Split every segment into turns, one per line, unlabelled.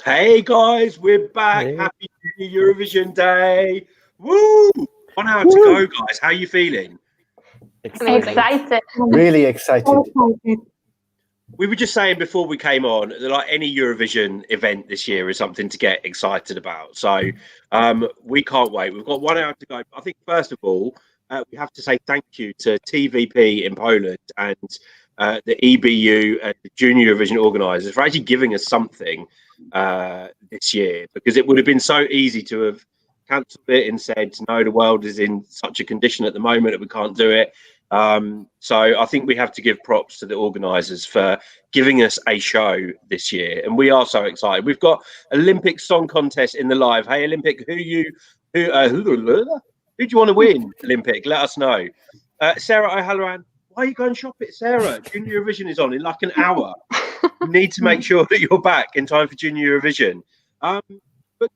Hey guys, we're back.
Hey.
Happy Eurovision Day. Woo! 1 hour to go, guys. How are you feeling?
Excited.
Really excited.
We were just saying before we came on that like any Eurovision event this year is something to get excited about. So we can't wait. We've got 1 hour to go. I think first of all, we have to say thank you to TVP in Poland and the EBU and the Junior Eurovision organisers for actually giving us something this year, because it would have been so easy to have cancelled it and said, no, the world is in such a condition at the moment that we can't do it. So I think we have to give props to the organisers for giving us a show this year, and we are so excited. We've got Olympic Song Contest in the live. Hey, Olympic, who do you want to win? Olympic, let us know. Sarah O'Halloran, why are you going shopping, Sarah? Junior Eurovision is on in like an hour. You need to make sure that you're back in time for Junior Eurovision. But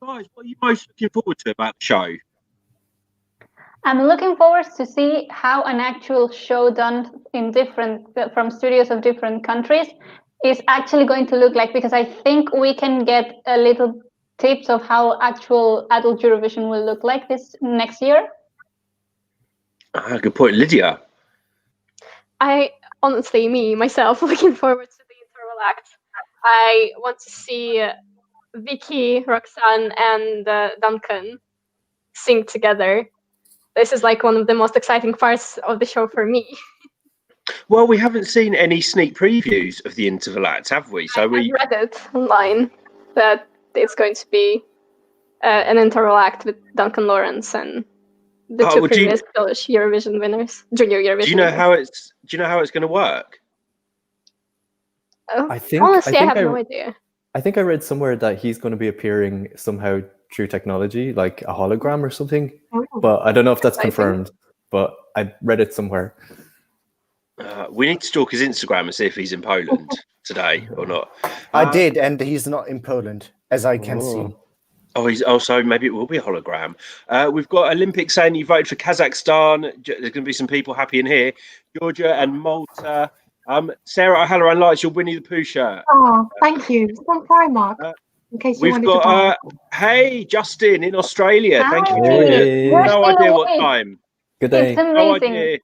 guys, what are you most looking forward to about the show?
I'm looking forward to see how an actual show done in from studios of different countries is actually going to look like, because I think we can get a little tips of how actual adult Eurovision will look like this next year.
Good point, Lydia.
I honestly, myself, looking forward to the interval act. I want to see Viki, Roxanne, and Duncan sing together. This is like one of the most exciting parts of the show for me.
Well, we haven't seen any sneak previews of the interval act, have we? So
I read it online that it's going to be an interval act with Duncan Lawrence and the two previous Polish Eurovision winners, Junior Eurovision.
Do you know how it's going to work?
Honestly, I have no idea.
I think I read somewhere that he's going to be appearing somehow through technology, like a hologram or something. But I don't know if that's confirmed. But I read it somewhere.
We need to stalk his Instagram and see if he's in Poland today or not.
I did, and he's not in Poland, as I can see.
Oh, he's also maybe it will be a hologram. We've got Olympic saying you voted for Kazakhstan. There's going to be some people happy in here. Georgia and Malta. Sarah O'Halloran likes your Winnie the Pooh shirt.
Oh, thank you. It's on Primark. In case you
we've got hey Justin in Australia.
Hi.
Thank you for joining us. No idea what time.
Good day.
It's amazing.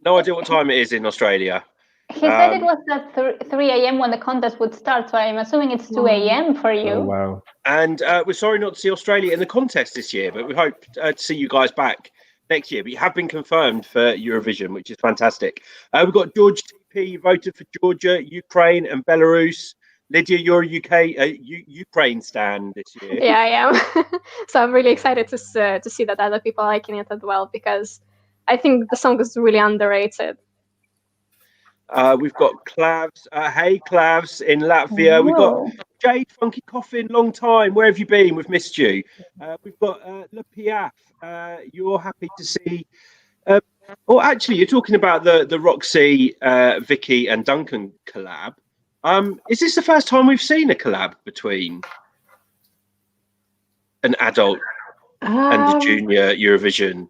No idea what time it is in Australia.
He said it was at 3 a.m. when the contest would start, so I'm assuming it's 2 a.m. for you.
Oh, wow.
And we're sorry not to see Australia in the contest this year, but we hope to see you guys back next year. But you have been confirmed for Eurovision, which is fantastic. We've got George TP voted for Georgia, Ukraine, and Belarus. Lydia, you're a Ukraine stan this year.
Yeah, I am. So I'm really excited to see that other people are liking it as well, because I think the song is really underrated.
We've got Clavs. Hey, Clavs in Latvia. We've got Jade Funky Coffin. Long time. Where have you been? We've missed you. We've got Le Piaf. You're happy to see. Actually, you're talking about the Roxy, Viki, and Duncan collab. Is this the first time we've seen a collab between an adult and a junior Eurovision?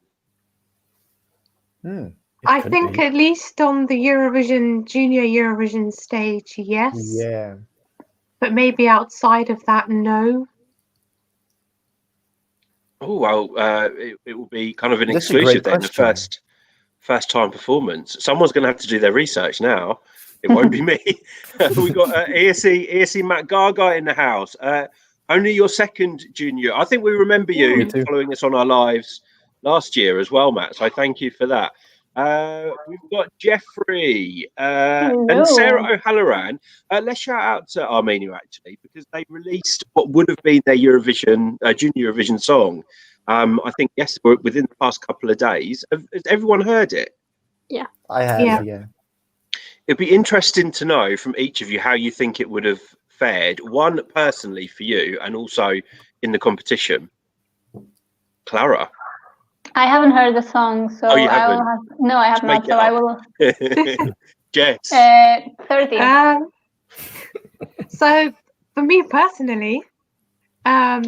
I think at least on the Junior Eurovision stage, yes.
Yeah.
But maybe outside of that, no.
Oh, well, it will be kind of an exclusive then, the first time performance. Someone's going to have to do their research now. It won't be me. We've got ESC Matt Gaga in the house. Only your second junior. I think we remember you following us on our lives last year as well, Matt. So thank you for that. We've got Jeffrey and Sarah O'Halloran. Let's shout out to Armenia, actually, because they released what would have been their Junior Eurovision song. I think, yes, within the past couple of days. Has everyone heard it?
Yeah.
I have, yeah.
It'd be interesting to know from each of you how you think it would have fared. One, personally for you, and also in the competition. Clara.
I haven't heard the song, so
you haven't?
I have not. So I will.
Jess.
30.
So for me personally, I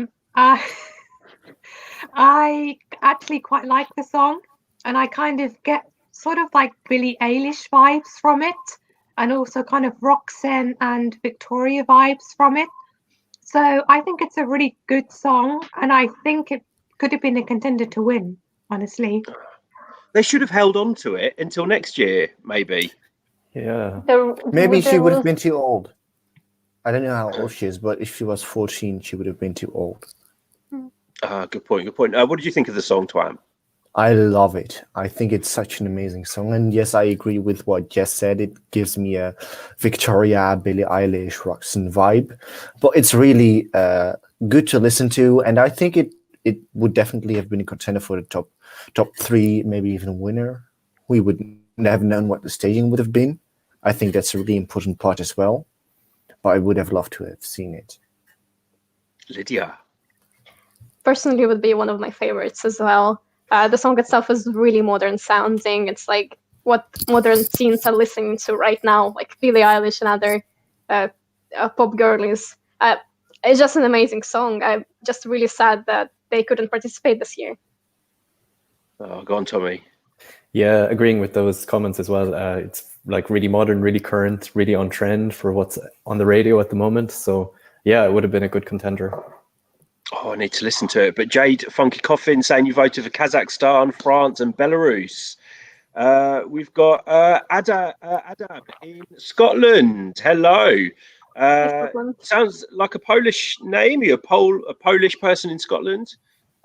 actually quite like the song, and I kind of get sort of like Billie Eilish vibes from it, and also kind of Roxanne and Victoria vibes from it. So I think it's a really good song, and I think it could have been a contender to win, honestly.
They should have held on to it until next year, maybe.
Yeah.
Maybe she
there
would have
was-
been too old. I don't know how old she is, but if she was 14, she would have been too old.
Good point. Good point. What did you think of the song, Twam?
I love it. I think it's such an amazing song. And yes, I agree with what Jess said. It gives me a Victoria, Billie Eilish, Roxanne vibe. But it's really good to listen to. And I think it would definitely have been a contender for the top 3, maybe even winner. We would have known what the staging would have been. I think that's a really important part as well. But I would have loved to have seen it.
Lydia.
Personally, would be one of my favorites as well. The song itself is really modern sounding. It's like what modern teens are listening to right now, like Billie Eilish and other pop girlies. It's just an amazing song. I'm just really sad that they couldn't participate this year.
Oh, go on, Tommy.
Yeah, agreeing with those comments as well. It's like really modern, really current, really on trend for what's on the radio at the moment. So yeah, it would have been a good contender.
Oh, I need to listen to it. But Jade Funky Coffin saying you voted for Kazakhstan, France, and Belarus. We've got Adam in Scotland. Hello. Sounds like a Polish name. You're a Polish person in Scotland.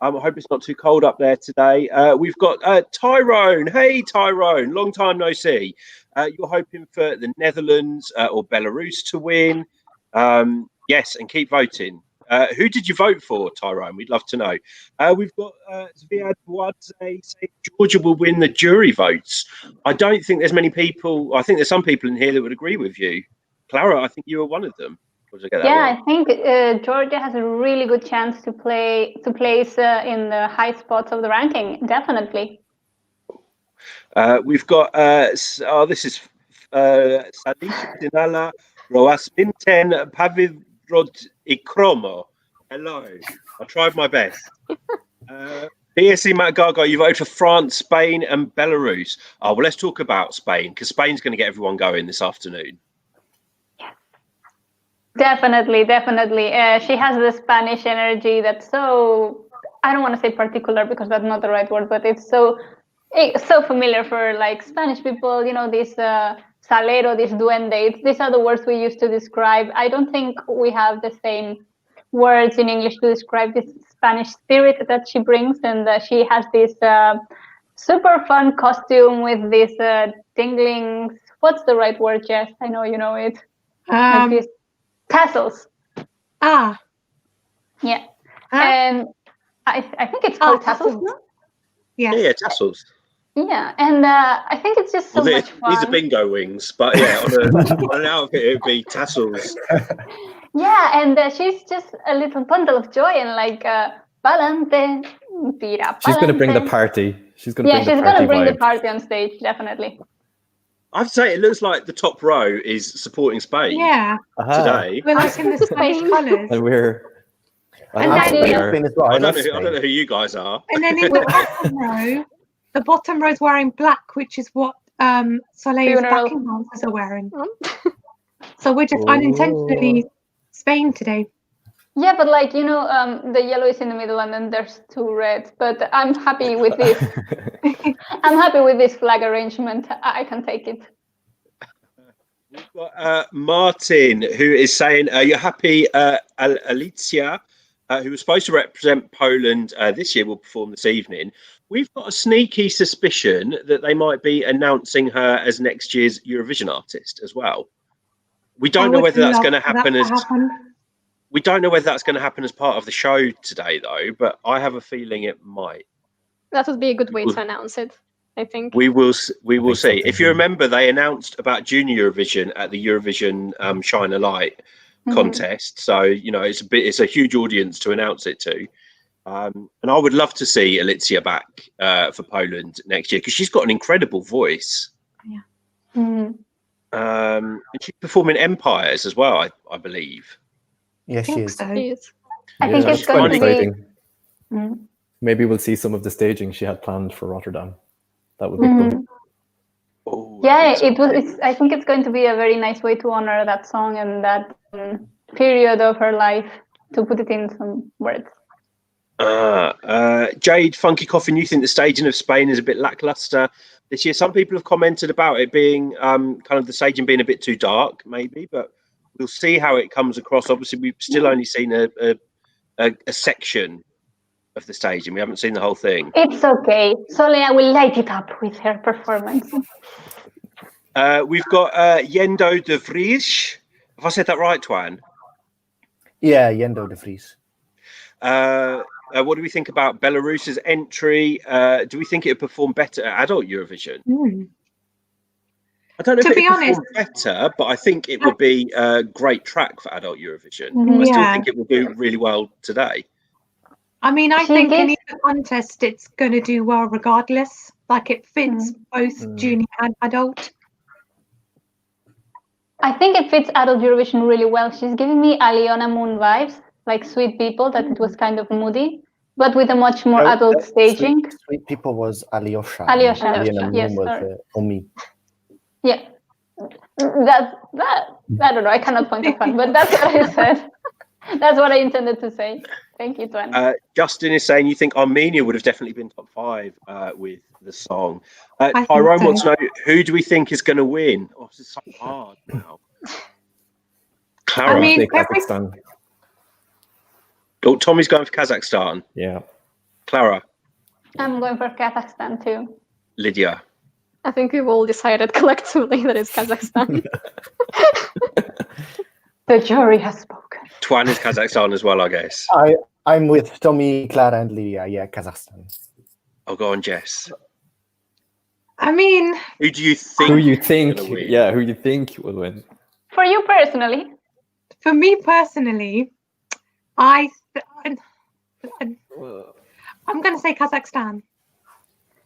I hope it's not too cold up there today. We've got Tyrone. Hey, Tyrone. Long time no see. You're hoping for the Netherlands or Belarus to win. Yes, and keep voting. Who did you vote for, Tyrone? We'd love to know. We've got Zviad Wadze saying Georgia will win the jury votes. I don't think there's many people. I think there's some people in here that would agree with you. Clara, I think you were one of them. Or did I get that wrong?
I think Georgia has a really good chance to place in the high spots of the ranking. Definitely.
We've got this is Salish Dinala Roasminten Pavidrod Ikromo. Hello. I tried my best. BSC Matt Gaga, you voted for France, Spain, and Belarus. Oh, well, let's talk about Spain, because Spain's going to get everyone going this afternoon.
Definitely. She has the Spanish energy that's so, I don't want to say particular because that's not the right word, but it's so familiar for like Spanish people, you know, this salero, this duende. These are the words we use to describe. I don't think we have the same words in English to describe this Spanish spirit that she brings. And she has this super fun costume with these dinglings. What's the right word, Jess? I know you know it. Like these tassels.
Yeah.
And I think it's called tassels. No?
Yeah, tassels.
Yeah, and I think it's just so much fun.
These are bingo wings, but yeah, on an outfit it would be tassels.
Yeah, and she's just a little bundle of joy and like Palante, tira.
She's going to bring the party. She's going
to bring the party on stage, definitely.
I'd say it looks like the top row is supporting Spain.
Yeah.
Today.
We're like in the Spanish colours.
And we're.
I don't know who you guys are.
And then in the bottom row is wearing black, which is what Soleá's backing dancers are wearing. So we're just unintentionally Spain today.
Yeah, but like, you know, the yellow is in the middle and then there's 2 reds. But I'm happy with this. I'm happy with this flag arrangement. I can take it.
We've got Martin, who is saying, you're happy Alicia, who was supposed to represent Poland this year, will perform this evening. We've got a sneaky suspicion that they might be announcing her as next year's Eurovision artist as well. We don't know whether that's going to happen We don't know whether that's going to happen as part of the show today, though, but I have a feeling it might.
That would be a good way to announce it, I think.
We will see. If you remember, they announced about Junior Eurovision at the Eurovision Shine a Light contest. So, you know, it's a huge audience to announce it to. And I would love to see Alicia back for Poland next year because she's got an incredible voice.
Yeah. Mm-hmm.
And she's performing Empires as well, I believe.
Yeah, she is.
I think it's going to be.
Maybe we'll see some of the staging she had planned for Rotterdam. That would be cool.
Oh,
yeah, I think it's going to be a very nice way to honor that song and that period of her life. to put it in some words.
Jade, Funky Coffin, you think the staging of Spain is a bit lackluster this year? Some people have commented about it being kind of the staging being a bit too dark, maybe, but we'll see how it comes across. Obviously, we've still only seen a section of the staging. We haven't seen the whole thing.
It's okay. Soleá will light it up with her performance.
We've got Yendo de Vries. Have I said that right, Twan?
Yeah, Yendo de Vries.
What do we think about Belarus's entry? Do we think it would perform better at adult Eurovision? I don't know if it would perform better, but I think it would be a great track for adult Eurovision. I still think it will do really well today.
I mean, I think in either contest it's going to do well regardless. Like it fits both junior and adult.
I think it fits adult Eurovision really well. She's giving me Aliona Moon vibes, like Sweet People, that it was kind of moody, but with a much more adult staging.
Sweet People was Alyosha.
Alyosha, yes.
Was Omi.
Yeah. That I don't know, I cannot point a fun, but that's what I said. That's what I intended to say. Thank you, Twan.
Justin is saying you think Armenia would have definitely been top 5 with the song. Tyrone wants to know, who do we think is going to win? Oh, this is so hard now. Clara.
I mean, Kazakhstan.
Oh, Tommy's going for Kazakhstan.
Yeah.
Clara.
I'm going for Kazakhstan too.
Lydia.
I think we've all decided collectively that it's Kazakhstan.
The jury has spoken.
Twan is Kazakhstan as well, I guess.
I'm with Tommy, Clara, and Lydia. Yeah, Kazakhstan.
Oh, go on, Jess.
I mean,
who do you think?
Who you think? Yeah, who you think will win?
For you personally?
For me personally, I'm going to say Kazakhstan.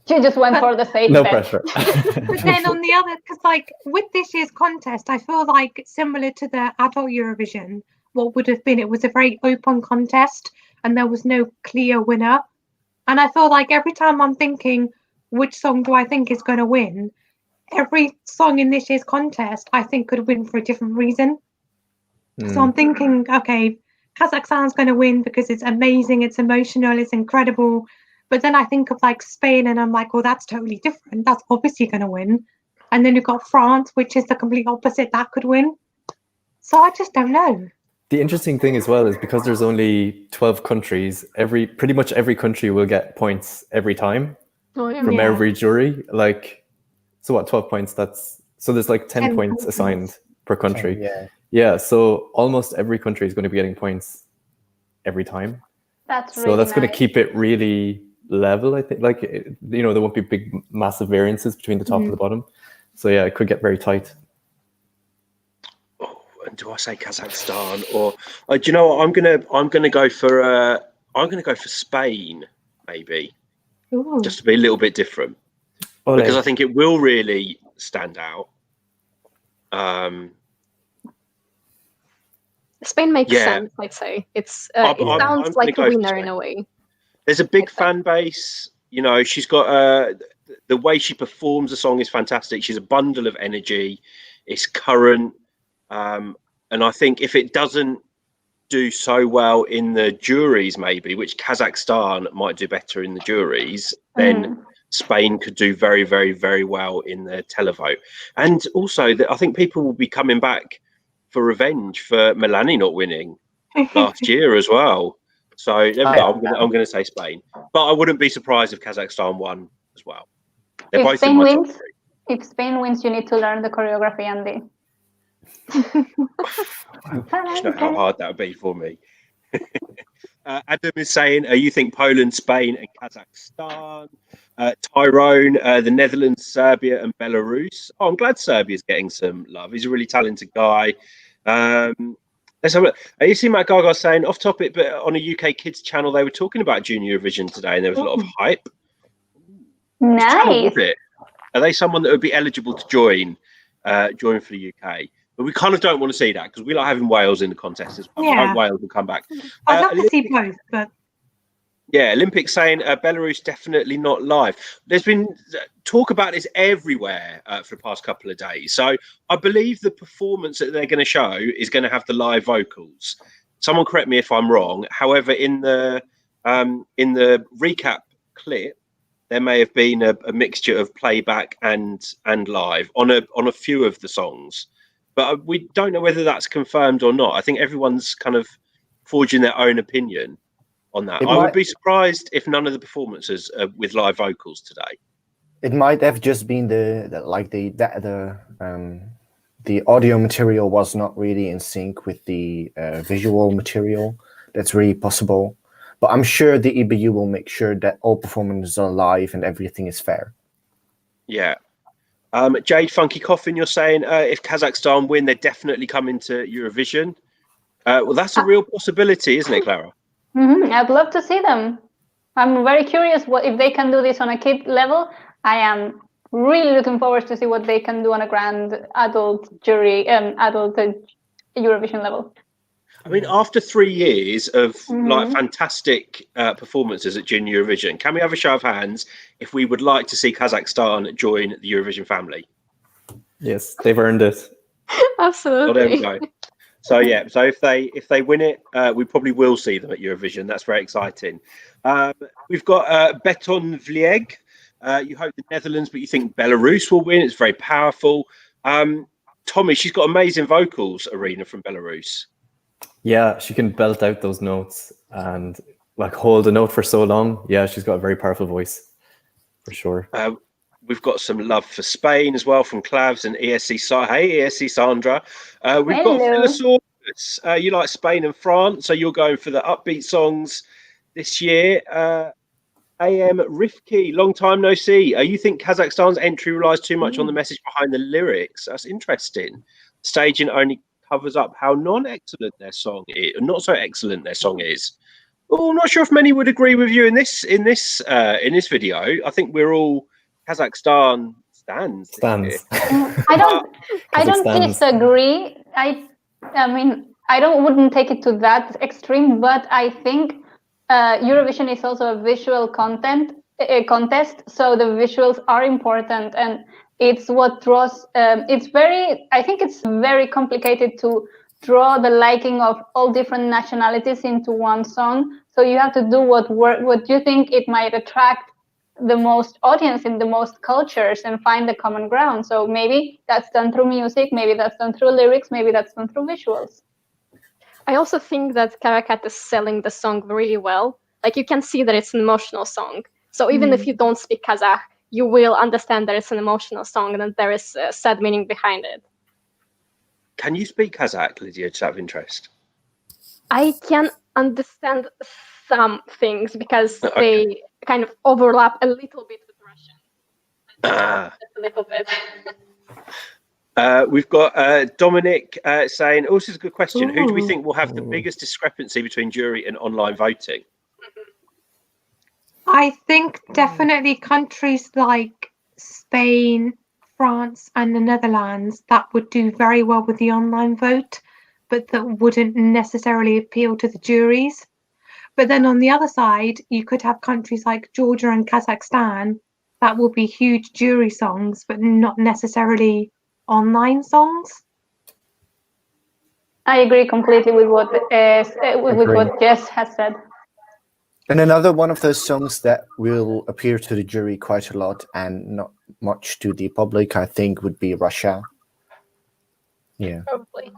She just went for the safe
No
bet.
pressure.
But then on the other, because like with this year's contest, I feel like similar to the adult Eurovision, what would have been, it was a very open contest and there was no clear winner. And I feel like every time I'm thinking, which song do I think is going to win? Every song in this year's contest, I think could win for a different reason. So I'm thinking, okay, Kazakhstan's going to win because it's amazing, it's emotional, it's incredible. But then I think of like Spain and I'm like, well, that's totally different. That's obviously going to win. And then you've got France, which is the complete opposite. That could win. So I just don't know.
The interesting thing as well is because there's only 12 countries, pretty much every country will get points every time from every jury. Like, so what, 12 points? So there's like 10 points assigned per country. Yeah. So almost every country is going to be getting points every time.
That's
really going to keep it really level, I think. Like, there won't be big, massive variances between the top and the bottom. So yeah, it could get very tight.
Oh, and do I say Kazakhstan or do you know what? I'm gonna go for Spain, maybe. Ooh. Just to be a little bit different, because I think it will really stand out.
Spain makes sense, I'd say. It sounds like a winner in a way.
There's a big fan base. She's got the way she performs the song is fantastic. She's a bundle of energy. It's current. And I think if it doesn't do so well in the juries, maybe, which Kazakhstan might do better in the juries, then Spain could do very, very, very well in the televote. And also, I think people will be coming back for revenge for Melanie not winning last year as well. So I'm going to say Spain, but I wouldn't be surprised if Kazakhstan won as well.
If Spain wins, you need to learn the choreography, Andy.
You know how hard that would be for me. Adam is saying, you think Poland, Spain, and Kazakhstan. Tyrone, the Netherlands, Serbia, and Belarus. Oh, I'm glad Serbia's getting some love. He's a really talented guy. Let's have a look. You see Matt Gaga saying, off topic, but on a UK kids channel, they were talking about Junior Eurovision today, and there was a lot of hype.
Nice.
Are they someone that would be eligible to join for the UK? But we kind of don't want to see that because we like having Wales in the contest as well.
Yeah.
Wales will come back.
I'd love to see both, but
yeah, Olympics saying Belarus definitely not live. There's been talk about this everywhere for the past couple of days. So I believe the performance that they're going to show is going to have the live vocals. Someone correct me if I'm wrong. However, in the recap clip, there may have been a mixture of playback and live on a few of the songs, but we don't know whether that's confirmed or not. I think everyone's kind of forging their own opinion on that. I would be surprised if none of the performances are with live vocals today.
It might have just been the audio material was not really in sync with the visual material. That's really possible. But I'm sure the EBU will make sure that all performances are live and everything is fair.
Yeah. Jade Funky Coffin, you're saying if Kazakhstan win, they're definitely coming to Eurovision. Well, that's a real possibility, isn't it, Clara?
I'd love to see them. I'm very curious if they can do this on a kid level. I am really looking forward to see what they can do on a grand adult Eurovision level.
I mean, after 3 years of like fantastic performances at Junior Eurovision, can we have a show of hands if we would like to see Kazakhstan join the Eurovision family?
Yes, they've earned it.
Absolutely.
Oh, there we go. So yeah, so if they win it, we probably will see them at Eurovision. That's very exciting. We've got Beton Vlieg. You hope the Netherlands, but you think Belarus will win. It's very powerful. Tommy, she's got amazing vocals, Arina, from Belarus.
Yeah, she can belt out those notes and like hold a note for so long. Yeah, she's got a very powerful voice, for sure.
We've got some love for Spain as well from Clavs and ESC. Hey, ESC Sandra. We've got Philosaurus. You like Spain and France, so you're going for the upbeat songs this year. AM Rifki, long time no see. You think Kazakhstan's entry relies too much on the message behind the lyrics? That's interesting. Staging only covers up how non-excellent their song is, not so excellent their song is. Oh, I'm not sure if many would agree with you in this video. I think we're all Kazakhstan stands.
I don't disagree. I mean, wouldn't take it to that extreme, but I think Eurovision is also a visual contest, so the visuals are important, and it's what draws. I think it's very complicated to draw the liking of all different nationalities into one song. So you have to do what you think it might attract the most audience in the most cultures and find the common ground. So maybe that's done through music, maybe that's done through lyrics, maybe that's done through visuals.
I also think that Karakat is selling the song really well. Like, you can see that it's an emotional song. So even if you don't speak Kazakh, you will understand that it's an emotional song and that there is a sad meaning behind it.
Can you speak Kazakh, Lydia, just out of interest?
I can understand some things because they kind of overlap a little bit with Russian. Just a little bit.
We've got Dominic saying, oh, this is a good question. Who do we think will have the biggest discrepancy between jury and online voting?
I think definitely countries like Spain, France and the Netherlands that would do very well with the online vote, but that wouldn't necessarily appeal to the juries. But then on the other side, you could have countries like Georgia and Kazakhstan that will be huge jury songs, but not necessarily online songs.
I agree completely with what Jess has said.
And another one of those songs that will appear to the jury quite a lot and not much to the public, I think, would be Russia. Yeah.
Probably.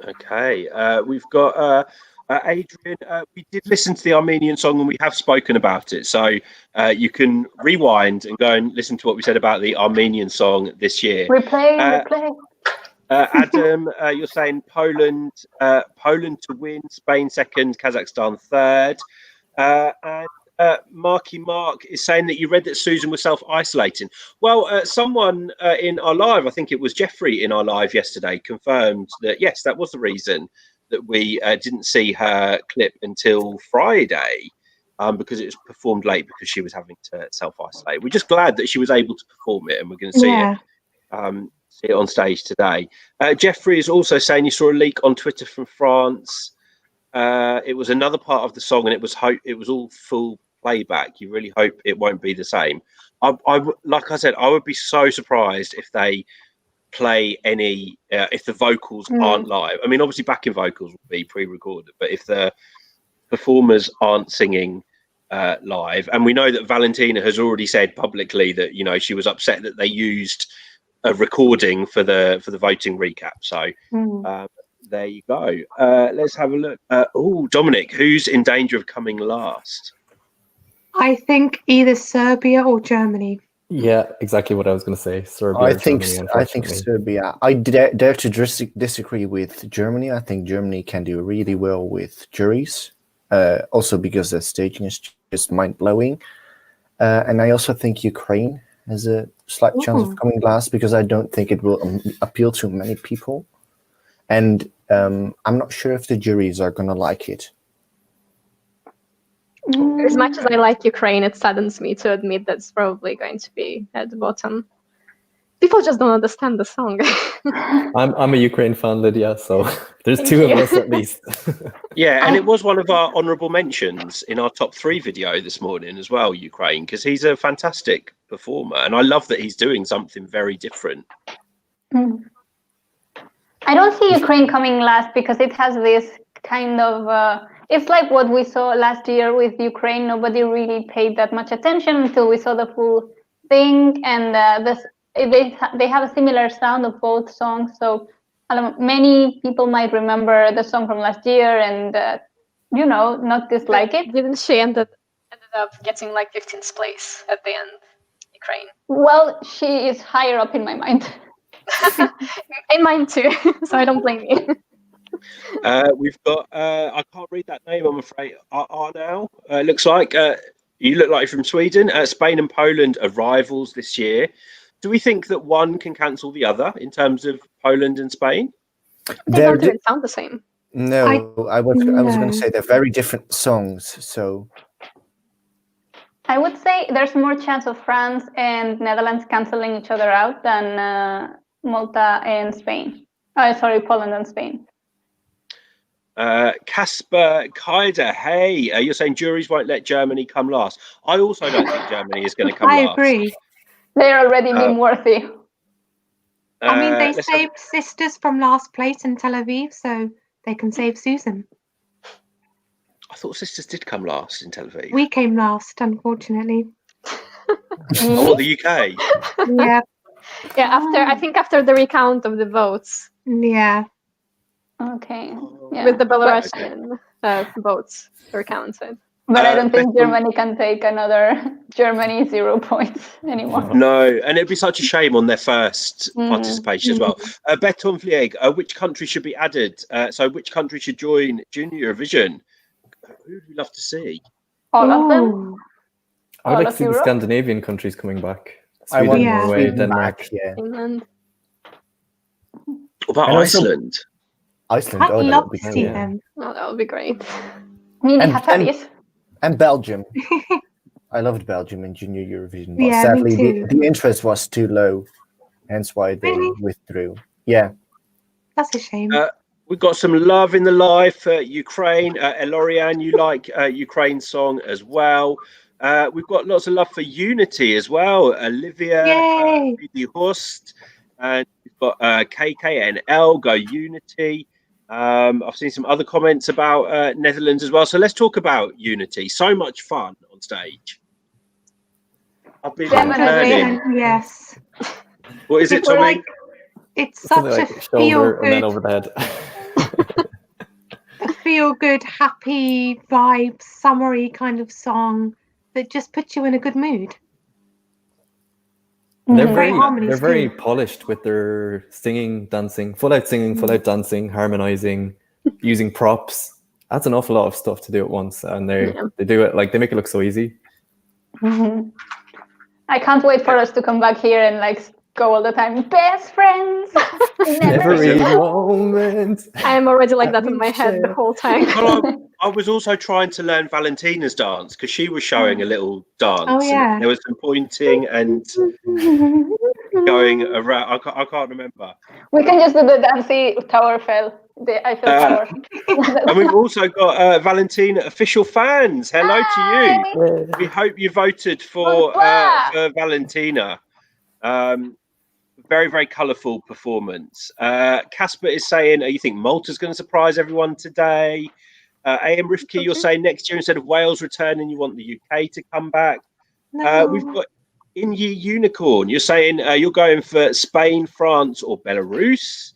Okay. We've got Adrian. We did listen to the Armenian song and we have spoken about it. So you can rewind and go and listen to what we said about the Armenian song this year.
Replay.
Adam, you're saying Poland to win, Spain second, Kazakhstan third. And Marky Mark is saying that you read that Susan was self-isolating. Well, someone in our live, I think it was Jeffrey in our live yesterday, confirmed that, yes, that was the reason that we didn't see her clip until Friday, because it was performed late because she was having to self-isolate. We're just glad that she was able to perform it, and we're going to see it on stage today. Jeffrey is also saying you saw a leak on Twitter from France. It was another part of the song, and it was all full playback. You really hope it won't be the same. Like I said, I would be so surprised if they play any if the vocals aren't live. I mean, obviously backing vocals will be pre-recorded, but if the performers aren't singing live, and we know that Valentina has already said publicly that, you know, she was upset that they used a recording for the voting recap. So there you go. Let's have a look. Dominic, who's in danger of coming last?
I think either Serbia or Germany.
Yeah, exactly what I was going to say. Serbia.
I think Serbia. I dare to disagree with Germany. I think Germany can do really well with juries, also because the staging is just mind-blowing. And I also think Ukraine has a slight chance of coming last, because I don't think it will appeal to many people. And I'm not sure if the juries are going to like it.
As much as I like Ukraine, it saddens me to admit that's probably going to be at the bottom. People just don't understand the song.
I'm a Ukraine fan, Lydia, so there's two of us at least.
Yeah, and it was one of our honourable mentions in our top 3 video this morning as well, Ukraine, because he's a fantastic performer, and I love that he's doing something very different.
I don't see Ukraine coming last because it has this kind of it's like what we saw last year with Ukraine. Nobody really paid that much attention until we saw the full thing, and they have a similar sound of both songs. So many people might remember the song from last year and you know, not dislike it.
Didn't she ended up getting like 15th place at the end, Ukraine?
Well, she is higher up in my mind.
In mine too, so I don't blame you.
We've got I can't read that name, I'm afraid. Arnau, looks like you look like you're from Sweden. Spain and Poland are rivals this year. Do we think that one can cancel the other in terms of Poland and Spain?
They don't even sound the same.
No, I was going to say they're very different songs. So
I would say there's more chance of France and Netherlands canceling each other out than Malta and Spain. Sorry, Poland and Spain.
Kasper Kaider, hey, you're saying juries won't let Germany come last. I also don't think Germany is going to come last.
I agree.
They're already meme worthy.
I mean, they saved sisters from last place in Tel Aviv, so they can save Susan.
I thought sisters did come last in Tel Aviv.
We came last, unfortunately.
Oh, the UK.
Yeah.
Yeah, after the recount of the votes.
Yeah.
Okay. Yeah.
With the Belarusian votes recounted.
But I don't think Germany can take another Germany 0 points anymore.
No, and it'd be such a shame on their first participation as well. Beton Vlieg, which country should be added? So which country should join Junior Eurovision? Who would we love to see?
All of them?
I would like to see the Scandinavian countries coming back. Sweden, Norway, Denmark.
England.
What about Iceland?
Iceland.
I'd love to see them.
Oh, that would be great.
And Belgium. I loved Belgium in Junior Eurovision, but sadly the interest was too low, hence why they withdrew. Yeah.
That's a shame.
We've got some love in the live for Ukraine. Elorian, you like Ukraine's song as well. We've got lots of love for Unity as well. Olivia, the host, and we've got KKNL, Go Unity. I've seen some other comments about Netherlands as well. So let's talk about Unity. So much fun on stage. I've been learning.
Yes.
What is it, Tommy?
It's such a feel-good,
and then over the head.
a feel-good, happy vibe, summery kind of song that just puts you in a good mood.
They're very polished with their singing, dancing, full out dancing, harmonizing, using props. That's an awful lot of stuff to do at once, and they do it like they make it look so easy.
I can't wait for us to come back here and like go all the time. Best friends.
Every moment.
I am already like that in my head the whole time.
Well, I was also trying to learn Valentina's dance because she was showing a little dance.
Oh, yeah.
There was some pointing and going around. I can't remember.
We can just do the dancey Tower Fell. The Eiffel Tower.
And we've also got Valentina official fans. Hello to you. We hope you voted for Valentina. We've very, very colourful performance. Casper is saying, you think Malta's going to surprise everyone today? AM Rifki, you're saying next year instead of Wales returning, you want the UK to come back.
No.
We've got Inye Unicorn. You're saying you're going for Spain, France, or Belarus.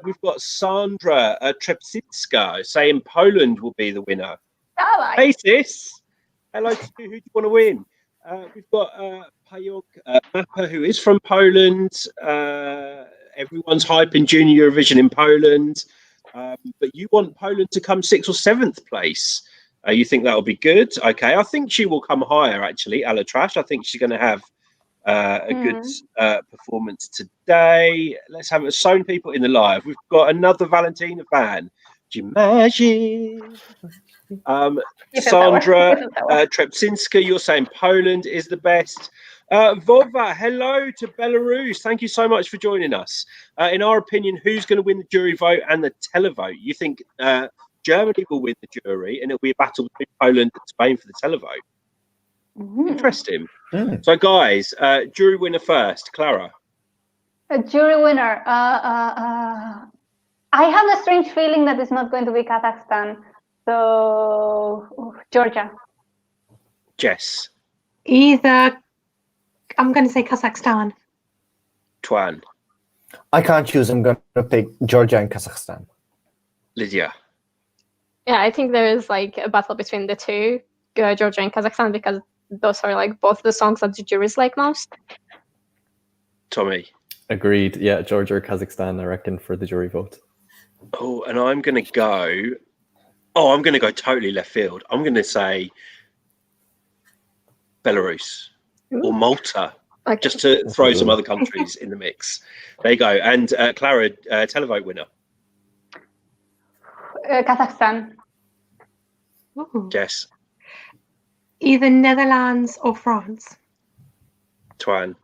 We've got Sandra Trepsitska saying Poland will be the winner. Hey, sis. Hello to you. Who do you want to win? We've got Payok Mappa, who is from Poland. Everyone's hyping Junior Eurovision in Poland. But you want Poland to come 6th or 7th place. You think that'll be good? Okay, I think she will come higher, actually, Ala Tracz. I think she's going to have a good performance today. Let's have it. So many people in the live. We've got another Valentina fan. Imagine. Sandra Trepsinska, you're saying Poland is the best. Vova, hello to Belarus. Thank you so much for joining us. In our opinion, who's going to win the jury vote and the televote? You think Germany will win the jury and it'll be a battle between Poland and Spain for the televote? Interesting. So, guys, jury winner first. Clara.
A jury winner. I have a strange feeling that it's not going to be Kazakhstan. So, Georgia.
Jess.
Either, I'm going to say Kazakhstan.
Twan.
I can't choose. I'm going to pick Georgia and Kazakhstan.
Lydia.
Yeah, I think there is like a battle between the two, Georgia and Kazakhstan, because those are like both the songs that the juries like most.
Tommy.
Agreed. Yeah, Georgia or Kazakhstan, I reckon, for the jury vote.
Oh, and I'm going to go. Oh, I'm going to go totally left field. I'm going to say Belarus or Malta, just to throw some other countries in the mix. There you go. And Clara, televote winner.
Kazakhstan.
Jess.
Either Netherlands or France.
Twan.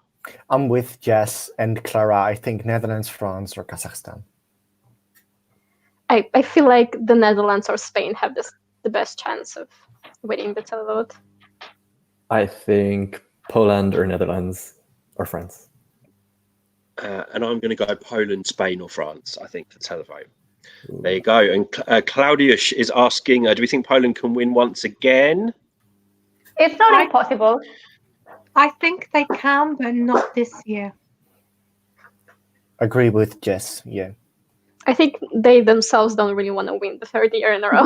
I'm with Jess and Clara. I think Netherlands, France, or Kazakhstan.
I feel like the Netherlands or Spain have the best chance of winning the televote.
I think Poland or Netherlands or France.
And I'm going to go Poland, Spain, or France, I think, for televote. There you go. And Claudius is asking, do we think Poland can win once again?
It's not impossible.
I think they can, but not this year.
Agree with Jess, yeah.
I think they themselves don't really want to win the third year in a row.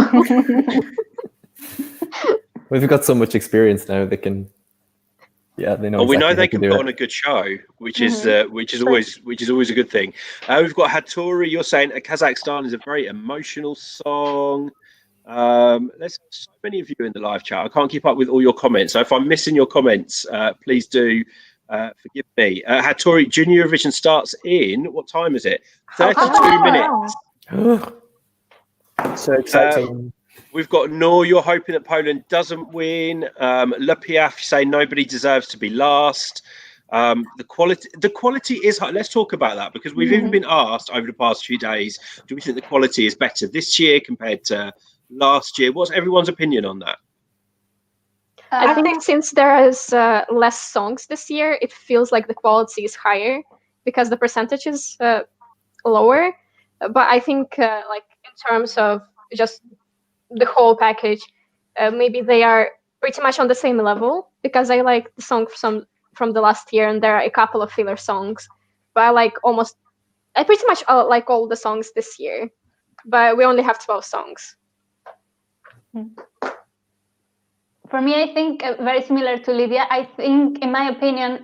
We've got so much experience now; they can. Yeah, they know.
Well, we know they
exactly
can put on a good show, which is always a good thing. We've got Hattori. You're saying Kazakhstan is a very emotional song. There's so many of you in the live chat. I can't keep up with all your comments. So if I'm missing your comments, please do forgive me. Hattori, Junior Eurovision starts in, what time is it? 32 minutes.
So exciting.
We've got Noor, you're hoping that Poland doesn't win. Le Piaf, you say nobody deserves to be last. The quality is high. Let's talk about that, because we've even been asked over the past few days, do we think the quality is better this year compared to last year? What's everyone's opinion on that?
I think since there is less songs this year, it feels like the quality is higher because the percentage is lower. But I think like in terms of just the whole package, maybe they are pretty much on the same level, because I like the song from the last year and there are a couple of filler songs. But I pretty much like all the songs this year, but we only have 12 songs.
For me, I think very similar to Lydia. I think, in my opinion,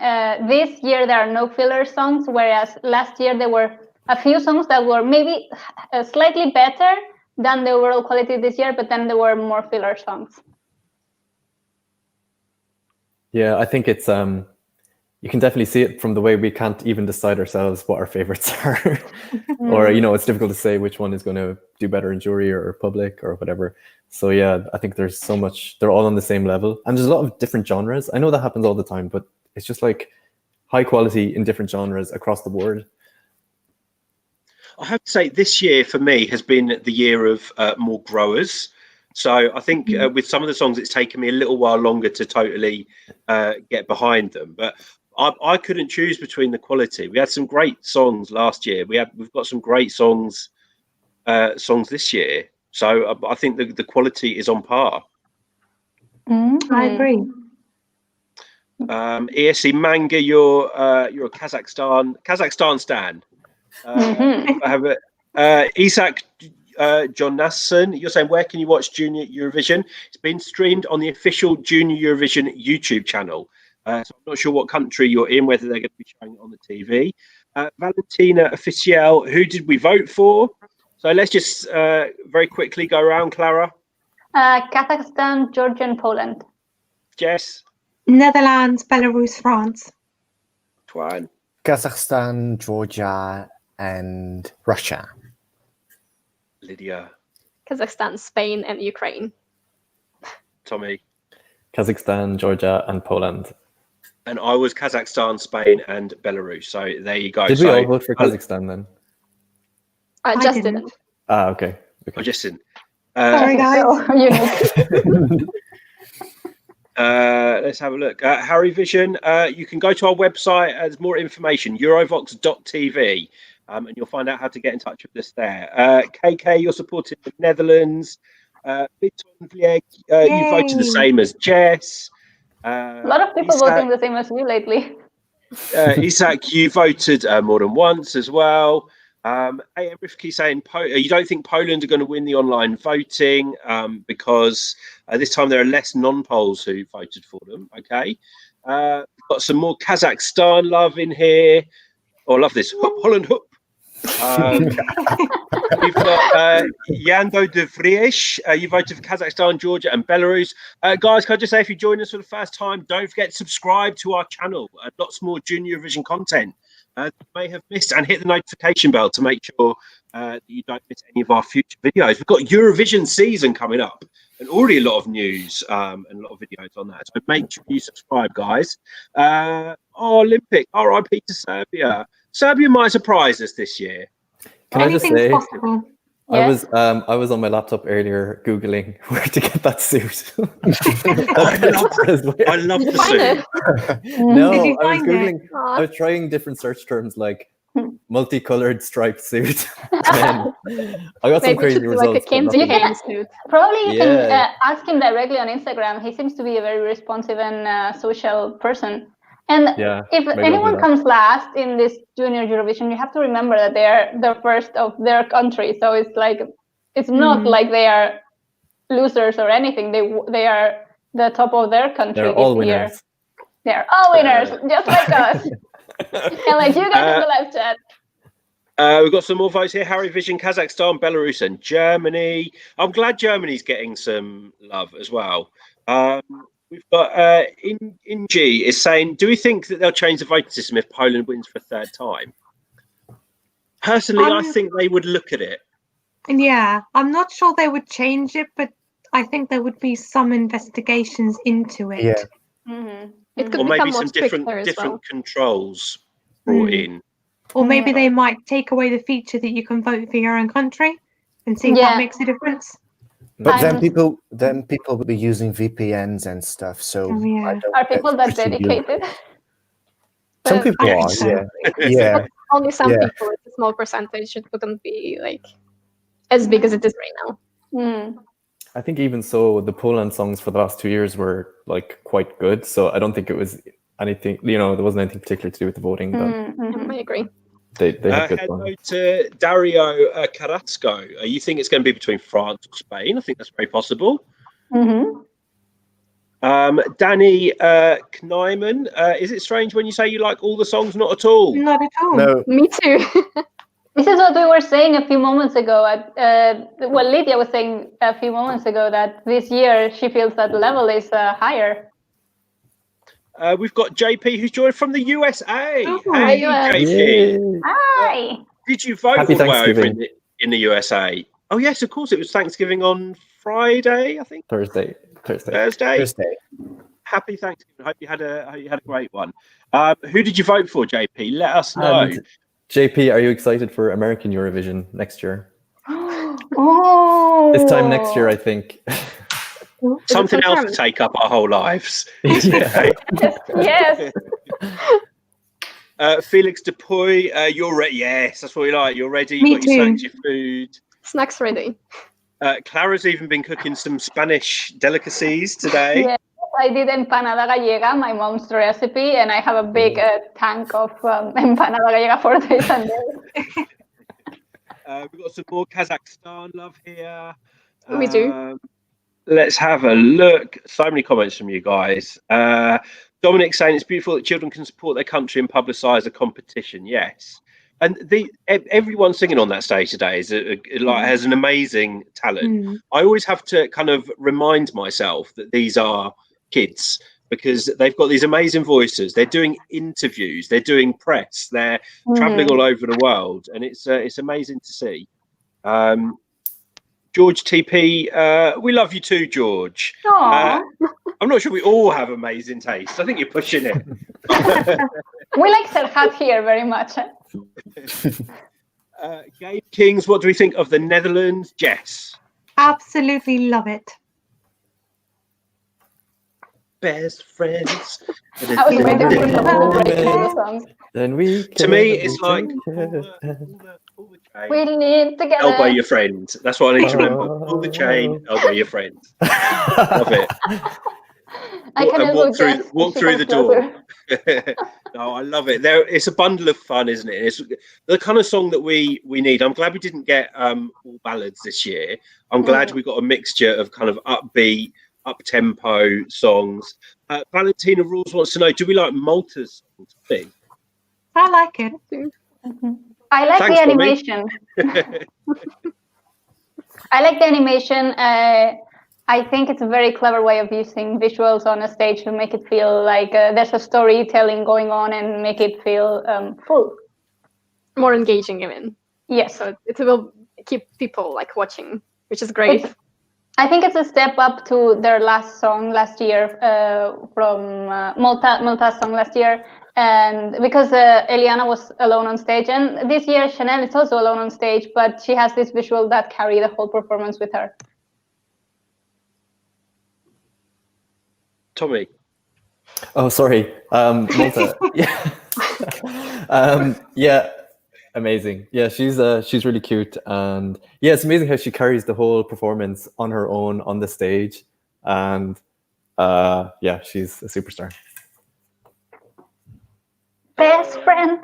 this year there are no filler songs, whereas last year there were a few songs that were maybe slightly better than the overall quality this year, but then there were more filler songs.
Yeah, I think it's you can definitely see it from the way we can't even decide ourselves what our favorites are. Or, it's difficult to say which one is going to do better in jury or public or whatever. So yeah, I think there's so much, they're all on the same level. And there's a lot of different genres. I know that happens all the time, but it's just like high quality in different genres across the board.
I have to say this year for me has been the year of more growers. So I think with some of the songs, it's taken me a little while longer to totally get behind them. But I couldn't choose between the quality. We had some great songs last year. We've got some great songs this year. So I think the quality is on par.
I agree.
ESC Manga, you're a Kazakhstan stan. I have it. Isak Jonasson, you're saying, where can you watch Junior Eurovision? It's been streamed on the official Junior Eurovision YouTube channel. So I'm not sure what country you're in, whether they're going to be showing it on the TV. Valentina Official, who did we vote for? So let's just very quickly go around, Clara.
Kazakhstan, Georgia, and Poland.
Jess.
Netherlands, Belarus, France.
Twan.
Kazakhstan, Georgia, and Russia.
Lydia.
Kazakhstan, Spain, and Ukraine.
Tommy.
Kazakhstan, Georgia, and Poland.
And I was Kazakhstan, Spain, and Belarus. So there you go.
Did we all vote for Kazakhstan then?
I just didn't.
Ah, okay.
I just didn't.
Sorry, guys.
Let's have a look. Harry Vision, you can go to our website. There's more information, eurovoxx.tv, and you'll find out how to get in touch with us there. KK, you're supporting the Netherlands. Biton Vlieg, you voted the same as Jess.
A lot of people voting the same as you lately.
Isak, you voted more than once as well. Rifki saying you don't think Poland are going to win the online voting because this time there are less non-Poles who voted for them. Okay, got some more Kazakhstan love in here. Oh, I love this. Hup, Holland, hup. We've got Yando de Vries. You voted for Kazakhstan, Georgia, and Belarus. Guys, can I just say, if you join us for the first time, don't forget to subscribe to our channel. Lots more Junior Eurovision content you may have missed, and hit the notification bell to make sure that you don't miss any of our future videos. We've got Eurovision season coming up, and already a lot of news and a lot of videos on that. So make sure you subscribe, guys. Olympic, RIP to Serbia. Serbia might surprise us this year.
Can I just say,
possible.
I was on my laptop earlier Googling where to get that suit.
I love the suit.
No,
Did you
I was
find
Googling,
it?
I was trying different search terms like multicolored striped suit. And I got some crazy results.
Like a Kane suit.
Probably you can ask him directly on Instagram. He seems to be a very responsive and social person. And if anyone comes last in this Junior Eurovision, you have to remember that they are the first of their country. So it's like, it's not like they are losers or anything. They are the top of their country.
They're all winners.
They're all winners, just like us. And like you guys in the live chat.
We've got some more votes here. Harry Vision, Kazakhstan, Belarus, and Germany. I'm glad Germany's getting some love as well. We've got Inji is saying, do we think that they'll change the voting system if Poland wins for a third time? Personally, I think they would look at it.
Yeah, I'm not sure they would change it, but I think there would be some investigations into it.
Yeah.
Mm-hmm.
It could
or maybe
become
some
more
different controls brought in.
Or maybe they might take away the feature that you can vote for your own country and see if that makes a difference.
But then people will be using VPNs and stuff. So
are people that dedicated?
Some people are, yeah.
Only some people. It's a small percentage. It wouldn't be like as big as it is right now.
I think even so, the Poland songs for the last 2 years were like quite good. So I don't think it was anything. There wasn't anything particular to do with the voting. But
I agree.
They had good
hello
songs.
to Dario Carrasco. You think it's going to be between France or Spain? I think that's very possible.
Mm-hmm.
Danny Knyman, is it strange when you say you like all the songs? Not at all.
Not at all.
No.
Me too.
This is what we were saying a few moments ago. Lydia was saying a few moments ago that this year she feels that the level is higher.
We've got JP who's joined from the USA.
Oh,
hey,
US.
JP.
Hi.
Did you vote
Happy
all the way over
Thanksgiving.
in the USA? Oh, yes, of course. It was Thanksgiving on Friday, I think.
Thursday.
Happy Thanksgiving. Hope you had a great one. Who did you vote for, JP? Let us know.
And JP, are you excited for American Eurovision next year?
Oh.
This time next year, I think.
Something else to take up our whole lives.
Yes.
Felix Dupuy, you're ready. Yes, that's what we like. You're ready.
Me
You've got your
too.
snacks, your food.
Snacks ready.
Clara's even been cooking some Spanish delicacies today.
Yes, I did empanada gallega, my mom's recipe, and I have a big tank of empanada gallega for days and days.
We've got some more Kazakhstan love here.
We do.
Let's have a look. So many comments from you guys. Dominic saying it's beautiful that children can support their country and publicise a competition. Yes. And everyone singing on that stage today is has an amazing talent. I always have to kind of remind myself that these are kids because they've got these amazing voices. They're doing interviews, they're doing press, they're traveling all over the world, and it's amazing to see. George TP, we love you too, George. I'm not sure we all have amazing taste. I think you're pushing it.
We like Serhat here very much.
Gabe Kings, what do we think of the Netherlands? Jess?
Absolutely love it.
Best friends.
I was waiting for the whole breakdown song.
Then we
To me, it's like pull the chain,
We need together.
elbow your friend. That's what I need to remember. Pull the chain, elbow your friend. Love it.
I can
And
elbow
walk through,
Jess
walk
if she
through the
comes closer.
door. No, I love it. It's a bundle of fun, isn't it? It's the kind of song that we need. I'm glad we didn't get all ballads this year. I'm glad we got a mixture of kind of upbeat, up-tempo songs. Valentina Rules wants to know, do we like Malta's songs too?
I like it.
I like
Thanks,
the
Tommy.
animation. I like the animation. I think it's a very clever way of using visuals on a stage to make it feel like there's a storytelling going on and make it feel full.
More engaging even.
Yes.
So it will keep people like watching, which is great.
I think it's a step up to their last song last year from Malta's song last year. And because Eliana was alone on stage, and this year Chanel is also alone on stage, but she has this visual that carry the whole performance with her.
Tommy?
Oh, sorry. Malta. Yeah. Amazing. Yeah, she's really cute, and yeah, it's amazing how she carries the whole performance on her own on the stage, and yeah, she's a superstar.
Best friend.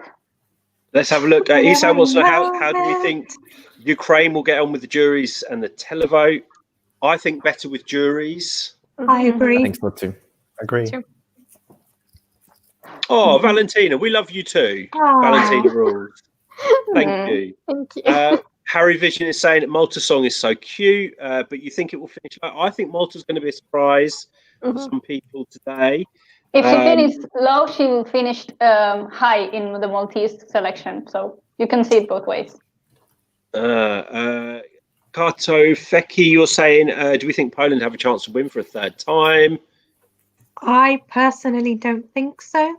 Let's have a look. Isam wants to know how do we think Ukraine will get on with the juries and the televote? I think better with juries.
I agree.
I think so too.
Agree.
Sure.
Oh, Valentina, we love you too. Valentina Rules. Thank you.
Thank you.
Harry Vision is saying that Malta's song is so cute, but you think it will finish? I think Malta's going to be a surprise for some people today.
If she finishes low, she will finish high in the Maltese selection. So you can see it both ways.
Kato Feki, you're saying, do we think Poland have a chance to win for a third time?
I personally don't think so.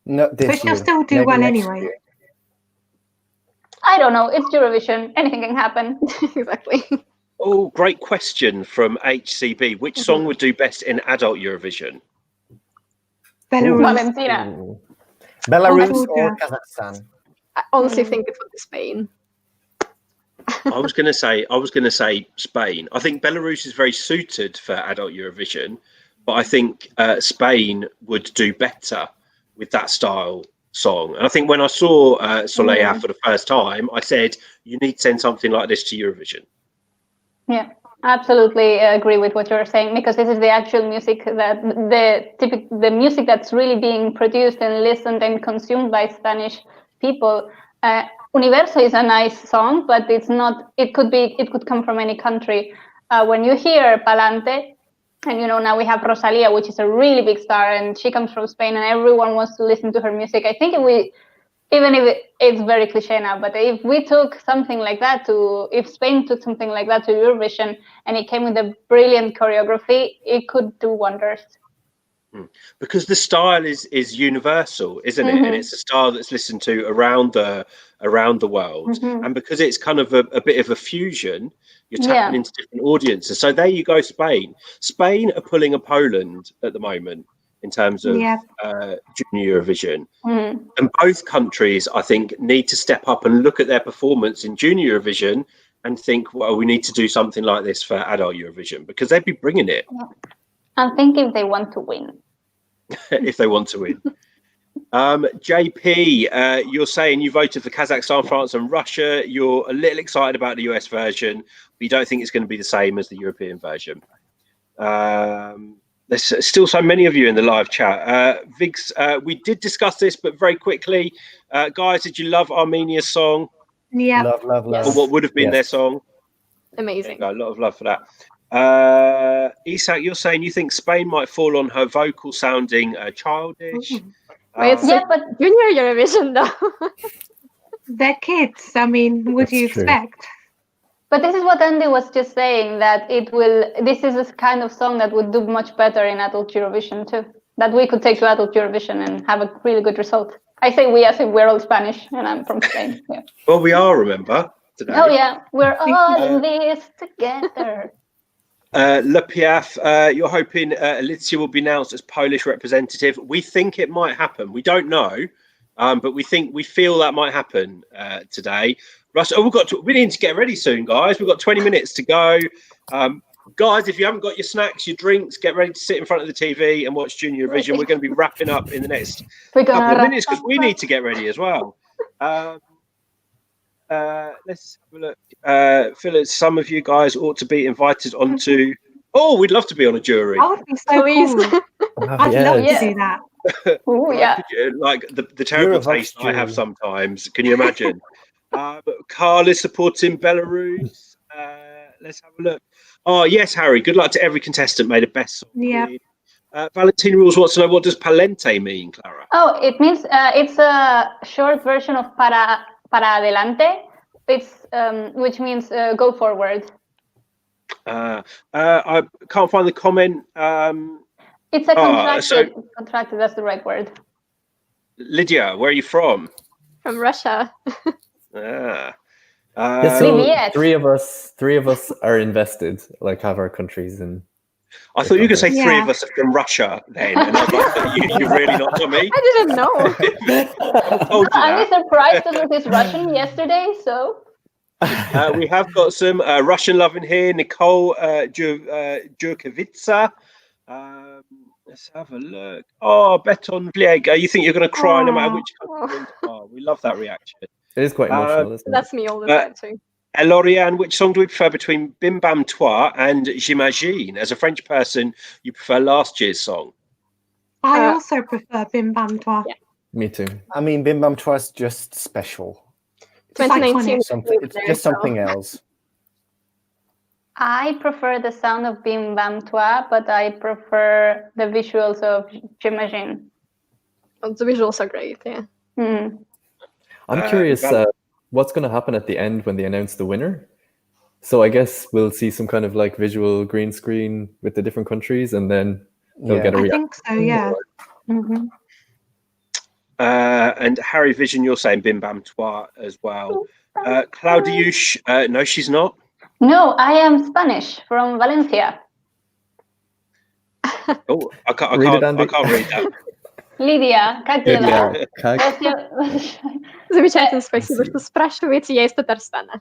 Not this
But she'll
year.
still do
Maybe
well
next
anyway.
year.
I don't know. It's Eurovision. Anything can happen.
Exactly.
Oh, great question from HCB. Which song would do best in adult Eurovision?
Belarus.
Valentina.
Belarus
Oh,
or
yeah.
Kazakhstan?
I honestly think it would be Spain.
I was going to say Spain. I think Belarus is very suited for adult Eurovision, but I think Spain would do better with that style song. And I think when I saw Soleá for the first time, I said, you need to send something like this to Eurovision.
Yeah, absolutely agree with what you're saying, because this is the actual music that the music that's really being produced and listened and consumed by Spanish people. Universo is a nice song, but it's not. It could come from any country. When you hear Palante, and now we have Rosalía, which is a really big star, and she comes from Spain, and everyone wants to listen to her music. I think even if it's very cliche now, but if we took something like that if Spain took something like that to Eurovision and it came with a brilliant choreography, it could do wonders.
Because the style is universal, isn't it? And it's a style that's listened to around the world. And because it's kind of a bit of a fusion, you're tapping into different audiences. So there you go, Spain. Spain are pulling a Poland at the moment. in terms of Junior Eurovision. And both countries, I think, need to step up and look at their performance in Junior Eurovision and think, well, we need to do something like this for Adult Eurovision, because they'd be bringing it.
I think if they want to win.
If they want to win. JP, you're saying you voted for Kazakhstan, France and Russia. You're a little excited about the US version, but you don't think it's going to be the same as the European version. There's still so many of you in the live chat. Vigs, we did discuss this, but very quickly. Guys, did you love Armenia's song?
Yeah.
Love.
Or what would have been their song?
Amazing.
A lot of love for that. Isak, you're saying you think Spain might fall on her vocal sounding childish.
But Junior Eurovision, though.
They're kids. I mean, what do you expect?
But this is what Andy was just saying, that this is a kind of song that would do much better in Adult Eurovision too. That we could take to Adult Eurovision and have a really good result. I say we as if we're all Spanish and I'm from Spain. Yeah.
Well, we are, remember, today.
Oh yeah, we're all in this together.
Le Piaf, you're hoping Alicia will be announced as Polish representative. We think it might happen. We don't know, but we feel that might happen today. Russ, we need to get ready soon, guys. We've got 20 minutes to go. Guys, if you haven't got your snacks, your drinks, get ready to sit in front of the TV and watch Junior Eurovision. We're going to be wrapping up in the next couple of minutes because we need to get ready as well. Let's have a look. Phyllis, some of you guys ought to be invited onto. Oh, we'd love to be on a jury.
That would be so cool. I'd love to do that.
Oh yeah.
Like the terrible taste I have sometimes. Can you imagine? Carl is supporting Belarus. Let's have a look. Oh yes, Harry. Good luck to every contestant. Made a best song.
Yeah.
Valentina Rules wants to know, what does Palante mean, Clara?
Oh, it means it's a short version of para adelante. It's which means go forward. I
can't find the comment.
It's a contracted. Contracted. That's the right word.
Lydia, where are you from?
From Russia.
Three of us are invested, like have our countries in.
I thought you were going to say three of us are from Russia then, and I was like, you're really not Tommy.
I didn't know.
I'm surprised that it was Russian yesterday, so.
We have got some Russian love in here. Nicole Jurkovitsa. Let's have a look. Oh, Beton Vliega. You think you're going to cry no matter which country? Oh, we love that reaction.
It is quite emotional, isn't it?
That's me all the time too.
Elorian, which song do we prefer between Bim Bam Toi and J'imagine? As a French person, you prefer last year's song.
I also prefer Bim Bam Toi. Yeah.
Me too.
I mean, Bim Bam Toi is just special.
2019.
It's just something else.
I prefer the sound of Bim Bam Toi, but I prefer the visuals of J'imagine.
Oh, the visuals are great, yeah.
I'm curious what's going to happen at the end when they announce the winner. So I guess we'll see some kind of like visual green screen with the different countries, and then they'll get a reaction.
I think so, yeah.
And Harry Vision, you're saying Bim Bam Toi as well. Claudiusz, no, she's not.
No, I am Spanish from Valencia.
Oh, I can't read that.
Lydia, Gadelia.
Замечательно, спасибо, что спрашиваете, я из Татарстана.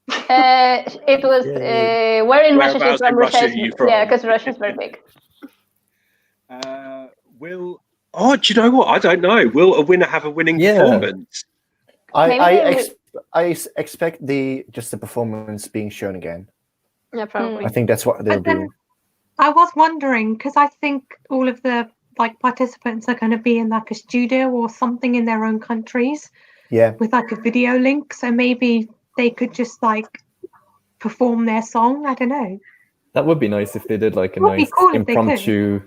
It was where in Russia she's from?
Russia are you from?
Yeah, because Russia is very big.
Do you know what? I don't know. Will a winner have a winning performance?
I expect the performance being shown again.
Yeah, probably.
I think that's what they'll do.
I was wondering, because I think all of the participants are going to be in like a studio or something in their own countries.
Yeah.
With like a video link, so maybe they could just like perform their song. I don't know.
That would be nice if they did like a nice impromptu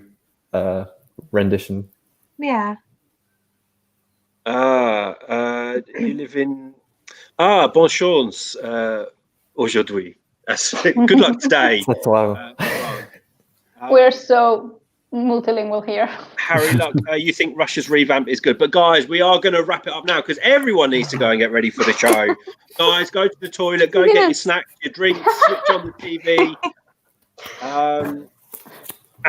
rendition.
Yeah.
You live in bonne chance aujourd'hui. Good luck today.
We're so multilingual here.
Harry Luck, you think Russia's revamp is good, but guys, we are going to wrap it up now because everyone needs to go and get ready for the show. Guys, go to the toilet, go get your snacks, your drinks, switch on the TV.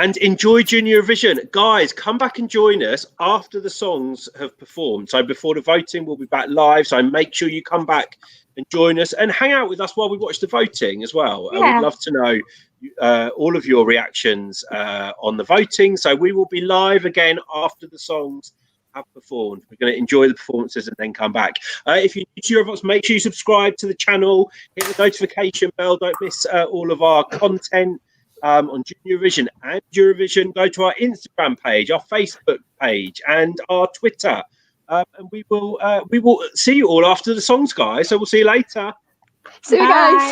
And enjoy Junior Eurovision. Guys, come back and join us after the songs have performed. So before the voting, we'll be back live. So make sure you come back and join us and hang out with us while we watch the voting as well.
Yeah.
We'd love to know all of your reactions on the voting. So we will be live again after the songs have performed. We're going to enjoy the performances and then come back. If you're new to Eurovoxx, make sure you subscribe to the channel, hit the notification bell. Don't miss all of our content. On Junior Eurovision and Eurovision, go to our Instagram page, our Facebook page, and our Twitter, and we will see you all after the songs, guys. So we'll see you later.
See you guys.